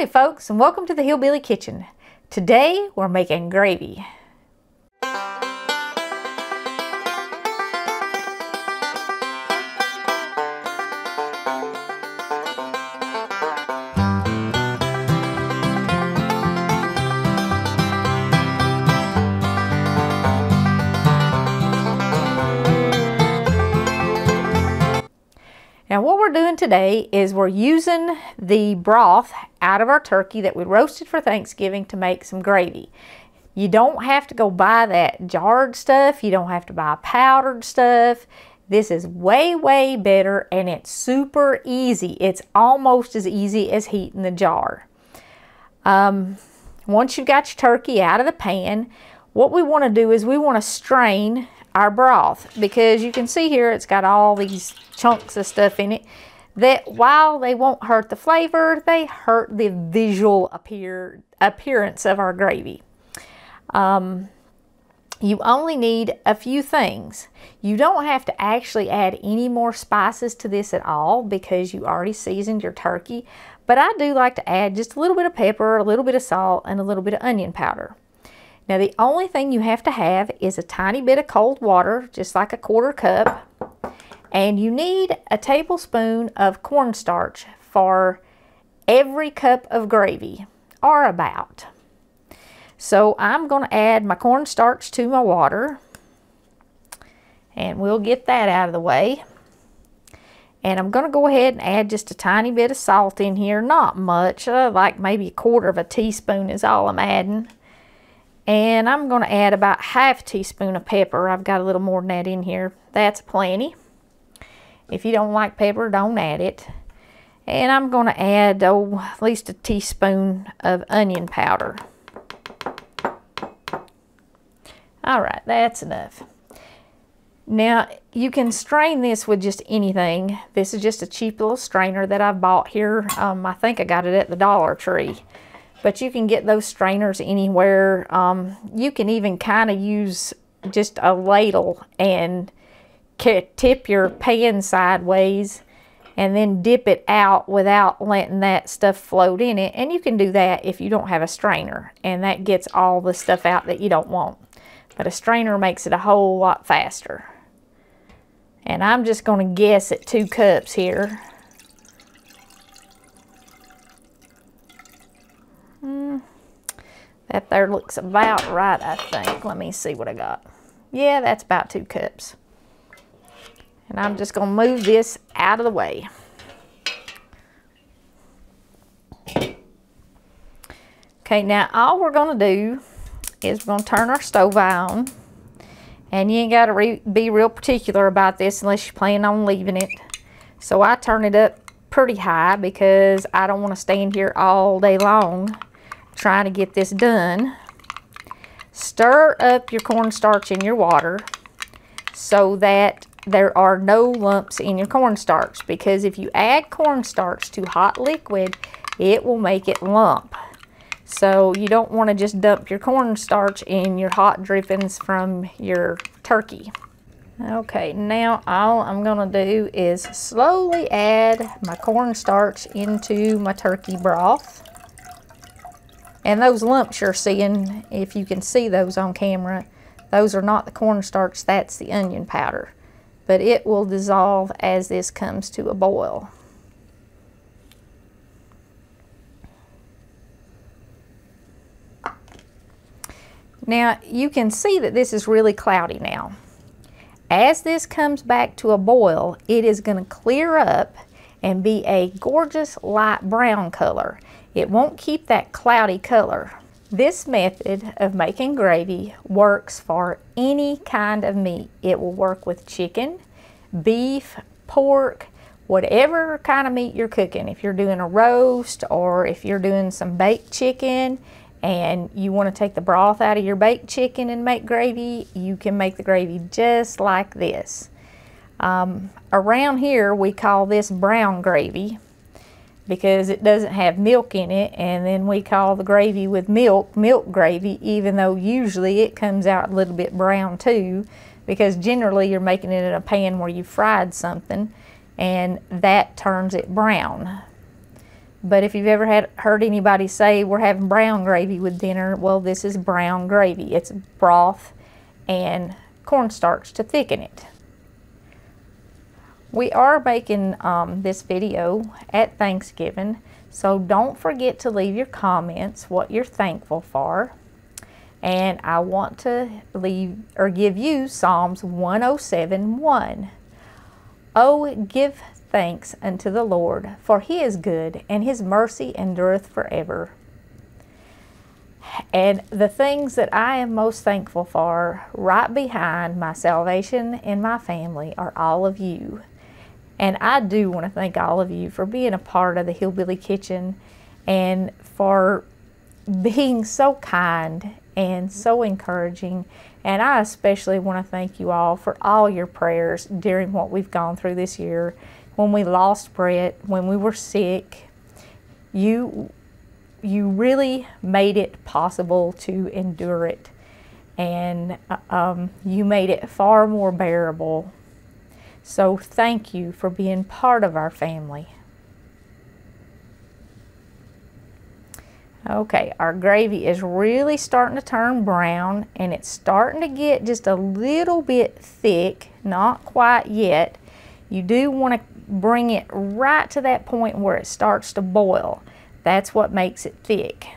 Howdy folks, and welcome to the Hillbilly Kitchen. Today we're making gravy. Now what we're doing today is we're using the broth out of our turkey that we roasted for Thanksgiving to make some gravy. You don't have to go buy that jarred stuff. You don't have to buy powdered stuff. This is way better, and it's super easy. It's almost as easy as heating the jar. Once you've got your turkey out of the pan, what we want to do is we want to strain our broth, because you can see here it's got all these chunks of stuff in it that, while they won't hurt the flavor, they hurt the visual appearance of our gravy. You only need a few things. You don't have to actually add any more spices to this at all because you already seasoned your turkey, but I do like to add just a little bit of pepper, a little bit of salt, and a little bit of onion powder. Now the only thing you have to have is a tiny bit of cold water, just like a 1/4 cup, and you need a tablespoon of cornstarch for every cup of gravy, or about. So I'm going to add my cornstarch to my water, and we'll get that out of the way. And I'm going to go ahead and add just a tiny bit of salt in here, not much, like maybe 1/4 teaspoon is all I'm adding. And I'm going to add about 1/2 teaspoon of pepper. I've got a little more than that in here. That's plenty. If you don't like pepper, don't add it. And I'm going to add at least a teaspoon of onion powder. Alright, that's enough. Now, you can strain this with just anything. This is just a cheap little strainer that I bought here. I think I got it at the Dollar Tree. But you can get those strainers anywhere. You can even kind of use just a ladle and tip your pan sideways and then dip it out without letting that stuff float in it. And you can do that if you don't have a strainer, and that gets all the stuff out that you don't want. But a strainer makes it a whole lot faster. And I'm just going to guess at 2 cups here. That there looks about right, I think. Let me see what I got. Yeah, that's about 2 cups. And I'm just going to move this out of the way. Okay, now all we're going to do is we're going to turn our stove on. And you ain't got to be real particular about this unless you plan on leaving it. So I turn it up pretty high because I don't want to stand here all day long trying to get this done. Stir up your cornstarch in your water so that there are no lumps in your cornstarch, because if you add cornstarch to hot liquid, it will make it lump. So you don't want to just dump your cornstarch in your hot drippings from your turkey. Okay, now all I'm going to do is slowly add my cornstarch into my turkey broth. And those lumps you're seeing, if you can see those on camera, those are not the cornstarch, that's the onion powder. But it will dissolve as this comes to a boil. Now, you can see that this is really cloudy now. As this comes back to a boil, it is going to clear up and be a gorgeous light brown color. It won't keep that cloudy color. This method of making gravy works for any kind of meat. It will work with chicken, beef, pork, whatever kind of meat you're cooking. If you're doing a roast, or if you're doing some baked chicken and you want to take the broth out of your baked chicken and make gravy, you can make the gravy just like this. Around here we call this brown gravy because it doesn't have milk in it, and then we call the gravy with milk gravy, even though usually it comes out a little bit brown too, because generally you're making it in a pan where you fried something and that turns it brown. But if you've ever heard anybody say we're having brown gravy with dinner, well, this is brown gravy. It's broth and cornstarch to thicken it. We are making this video at Thanksgiving, so don't forget to leave your comments what you're thankful for. And I want to give you Psalms 107:1. Oh, give thanks unto the Lord, for he is good, and his mercy endureth forever. And the things that I am most thankful for, right behind my salvation and my family, are all of you. And I do want to thank all of you for being a part of the Hillbilly Kitchen and for being so kind and so encouraging. And I especially want to thank you all for all your prayers during what we've gone through this year. When we lost Brett, when we were sick, you really made it possible to endure it. And you made it far more bearable. So thank you for being part of our family. Okay, our gravy is really starting to turn brown, and it's starting to get just a little bit thick, not quite yet. You do want to bring it right to that point where it starts to boil. That's what makes it thick.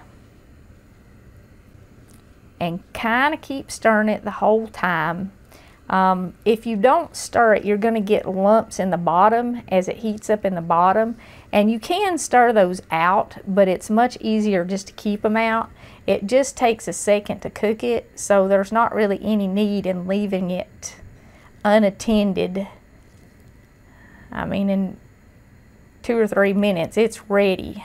And kind of keep stirring it the whole time. If you don't stir it, you're going to get lumps in the bottom as it heats up in the bottom. And you can stir those out, but it's much easier just to keep them out. It just takes a second to cook it, so there's not really any need in leaving it unattended. I mean, in 2 or 3 minutes, it's ready.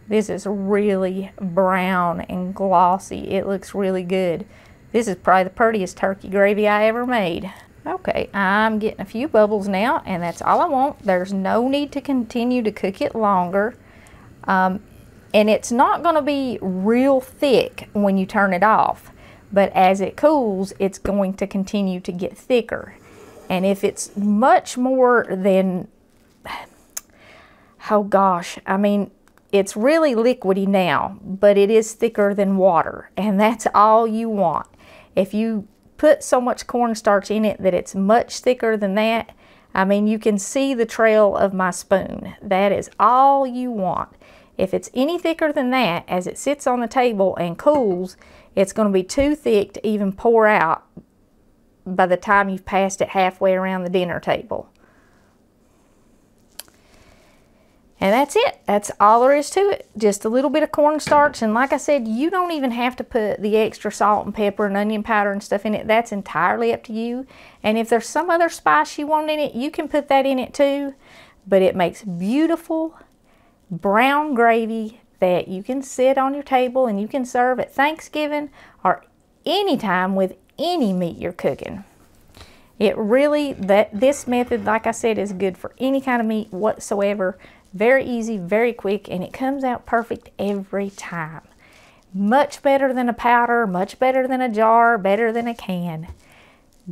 This is really brown and glossy. It looks really good. This is probably the prettiest turkey gravy I ever made. Okay, I'm getting a few bubbles now, and that's all I want. There's no need to continue to cook it longer. And it's not going to be real thick when you turn it off. But as it cools, it's going to continue to get thicker. And if it's much more than, oh gosh, I mean, it's really liquidy now, but it is thicker than water. And that's all you want. If you put so much cornstarch in it that it's much thicker than that, I mean, you can see the trail of my spoon. That is all you want. If it's any thicker than that, as it sits on the table and cools, it's going to be too thick to even pour out by the time you've passed it halfway around the dinner table. And that's it. That's all there is to it. Just a little bit of cornstarch. And like I said, you don't even have to put the extra salt and pepper and onion powder and stuff in it. That's entirely up to you. And if there's some other spice you want in it, you can put that in it too. But it makes beautiful brown gravy that you can sit on your table and you can serve at Thanksgiving or anytime with any meat you're cooking. It really, this method, like I said, is good for any kind of meat whatsoever. Very easy, very quick, and it comes out perfect every time. Much better than a powder, much better than a jar, better than a can.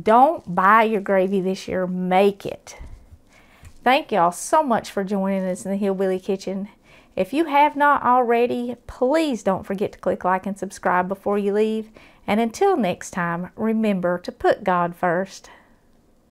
Don't buy your gravy this year, make it. Thank y'all so much for joining us in the Hillbilly Kitchen. If you have not already, please don't forget to click like and subscribe before you leave. And until next time, remember to put God first.